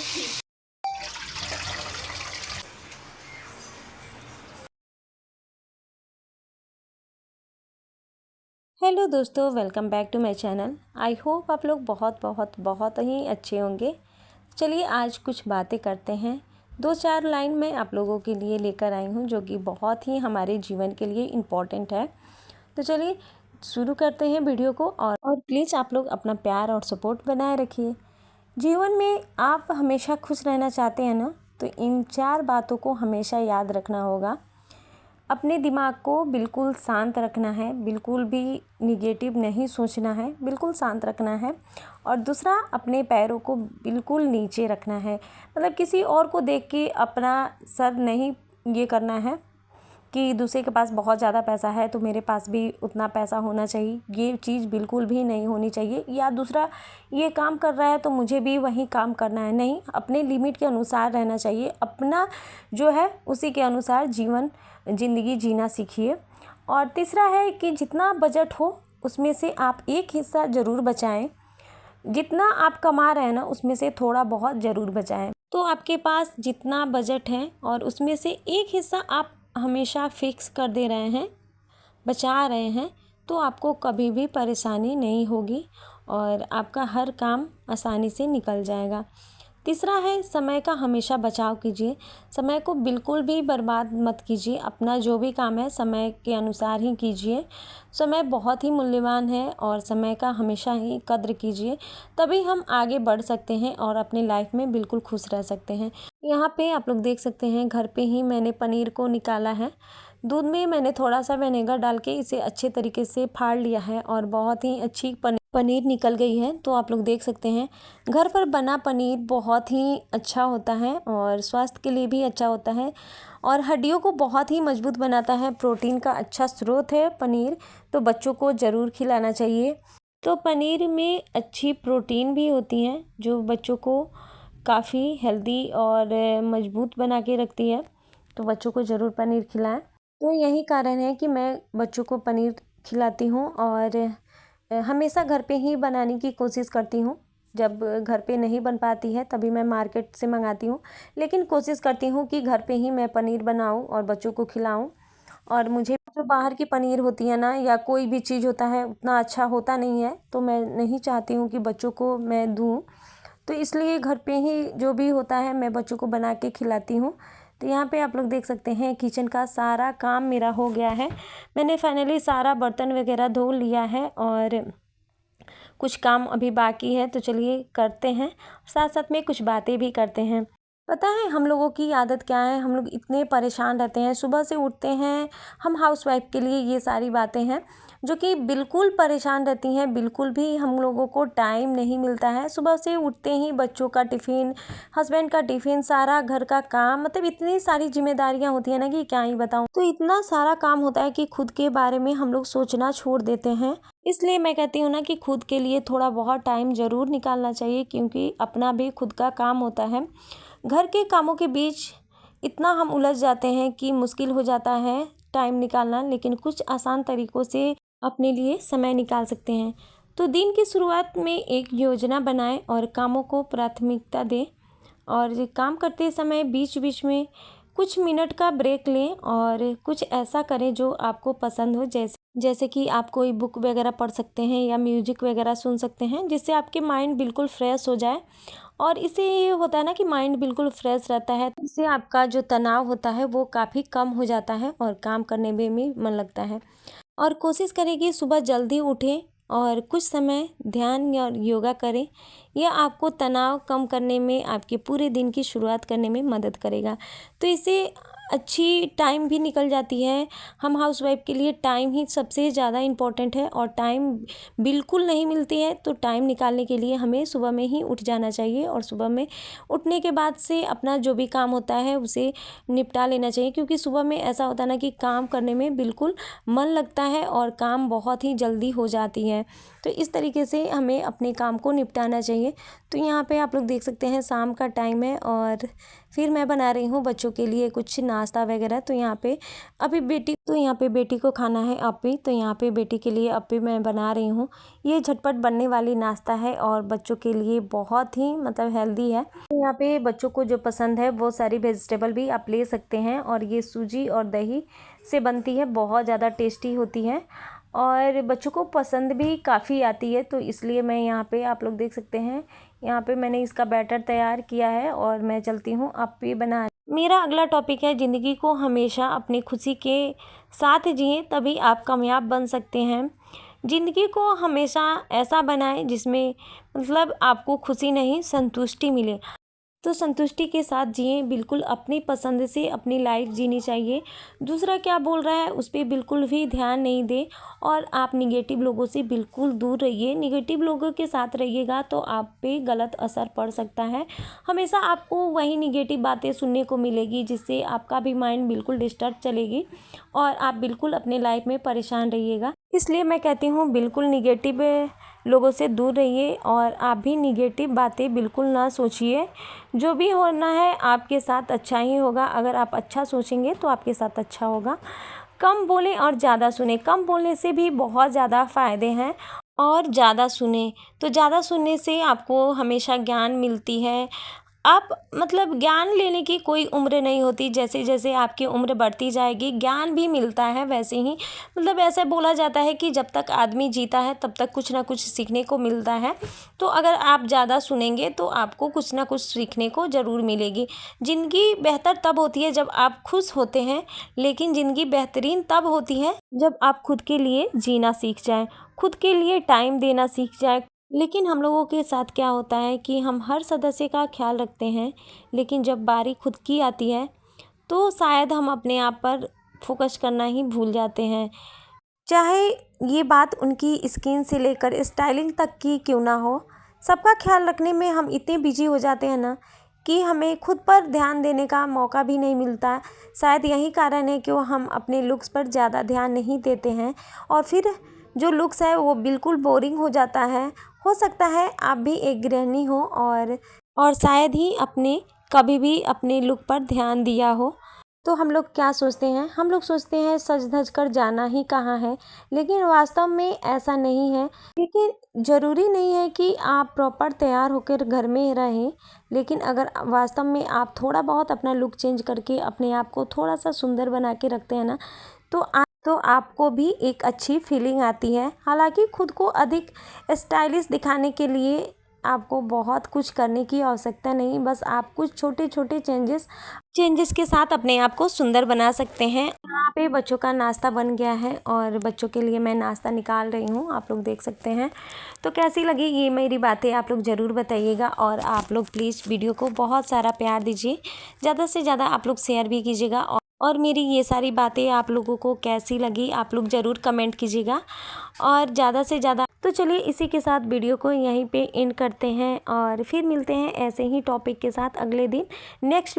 Hello दोस्तों, welcome back to my channel. I hope आप लोग बहुत बहुत बहुत ही अच्छे होंगे। चलिए आज कुछ बातें करते हैं। 2-4 लाइन मैं आप लोगों के लिए लेकर आई हूँ जो कि बहुत ही हमारे जीवन के लिए इम्पॉर्टेंट है। तो चलिए शुरू करते हैं वीडियो को। और प्लीज़ आप लोग अपना प्यार और सपोर्ट बनाए रखिए। जीवन में आप हमेशा खुश रहना चाहते हैं ना, तो इन 4 बातों को हमेशा याद रखना होगा। अपने दिमाग को बिल्कुल शांत रखना है, बिल्कुल भी निगेटिव नहीं सोचना है, बिल्कुल शांत रखना है। और दूसरा, अपने पैरों को बिल्कुल नीचे रखना है, मतलब किसी और को देख के अपना सर नहीं ये करना है कि दूसरे के पास बहुत ज़्यादा पैसा है तो मेरे पास भी उतना पैसा होना चाहिए, ये चीज़ बिल्कुल भी नहीं होनी चाहिए। या दूसरा ये काम कर रहा है तो मुझे भी वही काम करना है, नहीं, अपने लिमिट के अनुसार रहना चाहिए। अपना जो है उसी के अनुसार ज़िंदगी जीना सीखिए। और तीसरा है कि जितना बजट हो उसमें से आप एक हिस्सा ज़रूर बचाएं। जितना आप कमा रहे हैं ना उसमें से थोड़ा बहुत ज़रूर बचाएं। तो आपके पास जितना बजट है और उसमें से एक हिस्सा आप हमेशा फिक्स कर दे रहे हैं, बचा रहे हैं, तो आपको कभी भी परेशानी नहीं होगी और आपका हर काम आसानी से निकल जाएगा। तीसरा है, समय का हमेशा बचाव कीजिए। समय को बिल्कुल भी बर्बाद मत कीजिए। अपना जो भी काम है समय के अनुसार ही कीजिए। समय बहुत ही मूल्यवान है और समय का हमेशा ही कद्र कीजिए, तभी हम आगे बढ़ सकते हैं और अपनी लाइफ में बिल्कुल खुश रह सकते हैं। यहाँ पे आप लोग देख सकते हैं, घर पे ही मैंने पनीर को निकाला है। दूध में मैंने थोड़ा सा विनेगर डाल के इसे अच्छे तरीके से फाड़ लिया है और बहुत ही अच्छी पनीर निकल गई है। तो आप लोग देख सकते हैं, घर पर बना पनीर बहुत ही अच्छा होता है और स्वास्थ्य के लिए भी अच्छा होता है और हड्डियों को बहुत ही मजबूत बनाता है। प्रोटीन का अच्छा स्रोत है पनीर, तो बच्चों को ज़रूर खिलाना चाहिए। तो पनीर में अच्छी प्रोटीन भी होती हैं जो बच्चों को काफ़ी हेल्दी और मजबूत बना के रखती है, तो बच्चों को ज़रूर पनीर खिलाएं। तो यही कारण है कि मैं बच्चों को पनीर खिलाती हूँ और हमेशा घर पे ही बनाने की कोशिश करती हूँ। जब घर पे नहीं बन पाती है तभी मैं मार्केट से मंगाती हूँ, लेकिन कोशिश करती हूँ कि घर पे ही मैं पनीर बनाऊँ और बच्चों को खिलाऊँ। और मुझे जो बाहर की पनीर होती है ना, या कोई भी चीज़ होता है, उतना अच्छा होता नहीं है, तो मैं नहीं चाहती हूँ कि बच्चों को मैं दूँ। तो इसलिए घर पे ही जो भी होता है मैं बच्चों को बना के खिलाती हूँ। तो यहाँ पे आप लोग देख सकते हैं, किचन का सारा काम मेरा हो गया है। मैंने फाइनली सारा बर्तन वगैरह धो लिया है और कुछ काम अभी बाकी है, तो चलिए करते हैं, साथ साथ में कुछ बातें भी करते हैं। पता है हम लोगों की आदत क्या है, हम लोग इतने परेशान रहते हैं, सुबह से उठते हैं। हम हाउसवाइफ के लिए ये सारी बातें हैं जो कि बिल्कुल परेशान रहती हैं। बिल्कुल भी हम लोगों को टाइम नहीं मिलता है। सुबह से उठते ही बच्चों का टिफ़िन, हस्बैंड का टिफ़िन, सारा घर का काम, मतलब इतनी सारी जिम्मेदारियां होती हैं ना कि क्या ही बताऊं। तो इतना सारा काम होता है कि खुद के बारे में हम लोग सोचना छोड़ देते हैं। इसलिए मैं कहती हूँ ना कि खुद के लिए थोड़ा बहुत टाइम ज़रूर निकालना चाहिए, क्योंकि अपना भी खुद का काम होता है। घर के कामों के बीच इतना हम उलझ जाते हैं कि मुश्किल हो जाता है टाइम निकालना, लेकिन कुछ आसान तरीक़ों से अपने लिए समय निकाल सकते हैं। तो दिन की शुरुआत में एक योजना बनाएं और कामों को प्राथमिकता दें। और ये काम करते समय बीच बीच में कुछ मिनट का ब्रेक लें और कुछ ऐसा करें जो आपको पसंद हो, जैसे कि आप कोई बुक वगैरह पढ़ सकते हैं या म्यूजिक वगैरह सुन सकते हैं, जिससे आपके माइंड बिल्कुल फ्रेश हो जाए। और इससे ये होता है ना कि माइंड बिल्कुल फ्रेश रहता है, इससे आपका जो तनाव होता है वो काफ़ी कम हो जाता है और काम करने में भी मन लगता है। और कोशिश करें कि सुबह जल्दी उठें और कुछ समय ध्यान या योगा करें। यह आपको तनाव कम करने में, आपके पूरे दिन की शुरुआत करने में मदद करेगा। तो इससे अच्छी टाइम भी निकल जाती है। हम हाउसवाइफ के लिए टाइम ही सबसे ज़्यादा इम्पोर्टेंट है और टाइम बिल्कुल नहीं मिलती है, तो टाइम निकालने के लिए हमें सुबह में ही उठ जाना चाहिए और सुबह में उठने के बाद से अपना जो भी काम होता है उसे निपटा लेना चाहिए, क्योंकि सुबह में ऐसा होता है ना कि काम करने में बिल्कुल मन लगता है और काम बहुत ही जल्दी हो जाती है। तो इस तरीके से हमें अपने काम को निपटाना चाहिए। तो यहाँ पे आप लोग देख सकते हैं, शाम का टाइम है और फिर मैं बना रही हूँ बच्चों के लिए कुछ नाश्ता वगैरह। तो यहाँ पे बेटी को खाना है अप्पी, तो यहाँ पे बेटी के लिए अप्पी मैं बना रही हूँ। ये झटपट बनने वाली नाश्ता है और बच्चों के लिए बहुत ही मतलब हेल्दी है। तो यहाँ पे बच्चों को जो पसंद है वो सारी वेजिटेबल भी आप ले सकते हैं। और ये सूजी और दही से बनती है, बहुत ज़्यादा टेस्टी होती है और बच्चों को पसंद भी काफ़ी आती है। तो इसलिए मैं यहाँ पे, आप लोग देख सकते हैं, यहाँ पे मैंने इसका बैटर तैयार किया है और मैं चलती हूँ आप भी बना। मेरा अगला टॉपिक है, ज़िंदगी को हमेशा अपनी खुशी के साथ जिएं, तभी आप कामयाब बन सकते हैं। ज़िंदगी को हमेशा ऐसा बनाएं जिसमें मतलब आपको खुशी नहीं, संतुष्टि मिले। तो संतुष्टि के साथ जिएं, बिल्कुल अपनी पसंद से अपनी लाइफ जीनी चाहिए। दूसरा क्या बोल रहा है उस पर बिल्कुल भी ध्यान नहीं दें और आप निगेटिव लोगों से बिल्कुल दूर रहिए। निगेटिव लोगों के साथ रहिएगा तो आप पे गलत असर पड़ सकता है। हमेशा आपको वही निगेटिव बातें सुनने को मिलेगी जिससे आपका भी माइंड बिल्कुल डिस्टर्ब चलेगी और आप बिल्कुल अपने लाइफ में परेशान रहिएगा। इसलिए मैं कहती हूँ बिल्कुल निगेटिव लोगों से दूर रहिए और आप भी निगेटिव बातें बिल्कुल ना सोचिए। जो भी होना है आपके साथ अच्छा ही होगा। अगर आप अच्छा सोचेंगे तो आपके साथ अच्छा होगा। कम बोलें और ज़्यादा सुने। कम बोलने से भी बहुत ज़्यादा फ़ायदे हैं और ज़्यादा सुने तो ज़्यादा सुनने से आपको हमेशा ज्ञान मिलती है। आप मतलब ज्ञान लेने की कोई उम्र नहीं होती। जैसे जैसे आपकी उम्र बढ़ती जाएगी ज्ञान भी मिलता है वैसे ही। मतलब ऐसा बोला जाता है कि जब तक आदमी जीता है तब तक कुछ ना कुछ सीखने को मिलता है। तो अगर आप ज़्यादा सुनेंगे तो आपको कुछ ना कुछ सीखने को ज़रूर मिलेगी। ज़िंदगी बेहतर तब होती है जब आप खुश होते हैं, लेकिन ज़िंदगी बेहतरीन तब होती है जब आप खुद के लिए जीना सीख जाएं, खुद के लिए टाइम देना सीख जाएं। लेकिन हम लोगों के साथ क्या होता है कि हम हर सदस्य का ख्याल रखते हैं, लेकिन जब बारी खुद की आती है तो शायद हम अपने आप पर फोकस करना ही भूल जाते हैं। चाहे ये बात उनकी स्किन से लेकर स्टाइलिंग तक की क्यों ना हो, सबका ख्याल रखने में हम इतने बिजी हो जाते हैं ना कि हमें खुद पर ध्यान देने का मौका भी नहीं मिलता। शायद यही कारण है कि हम अपने लुक्स पर ज़्यादा ध्यान नहीं देते हैं और फिर जो लुक्स है वो बिल्कुल बोरिंग हो जाता है। हो सकता है आप भी एक गृहिणी हो और शायद ही अपने कभी भी अपने लुक पर ध्यान दिया हो। तो हम लोग क्या सोचते हैं, हम लोग सोचते हैं सज धज कर जाना ही कहाँ है, लेकिन वास्तव में ऐसा नहीं है। लेकिन ज़रूरी नहीं है कि आप प्रॉपर तैयार होकर घर में रहें, लेकिन अगर वास्तव में आप थोड़ा बहुत अपना लुक चेंज करके अपने आप को थोड़ा सा सुंदर बना के रखते हैं ना, तो आपको भी एक अच्छी फीलिंग आती है। हालांकि खुद को अधिक स्टाइलिश दिखाने के लिए आपको बहुत कुछ करने की आवश्यकता नहीं, बस आप कुछ छोटे छोटे चेंजेस के साथ अपने आप को सुंदर बना सकते हैं। यहाँ पे बच्चों का नाश्ता बन गया है और बच्चों के लिए मैं नाश्ता निकाल रही हूँ, आप लोग देख सकते हैं। तो कैसी लगी ये मेरी बातें आप लोग ज़रूर बताइएगा और आप लोग प्लीज़ वीडियो को बहुत सारा प्यार दीजिए, ज़्यादा से ज़्यादा आप लोग शेयर भी कीजिएगा और मेरी ये सारी बातें आप लोगों को कैसी लगी आप लोग ज़रूर कमेंट कीजिएगा और ज़्यादा से ज़्यादा। तो चलिए इसी के साथ वीडियो को यहीं पे एंड करते हैं और फिर मिलते हैं ऐसे ही टॉपिक के साथ अगले दिन नेक्स्ट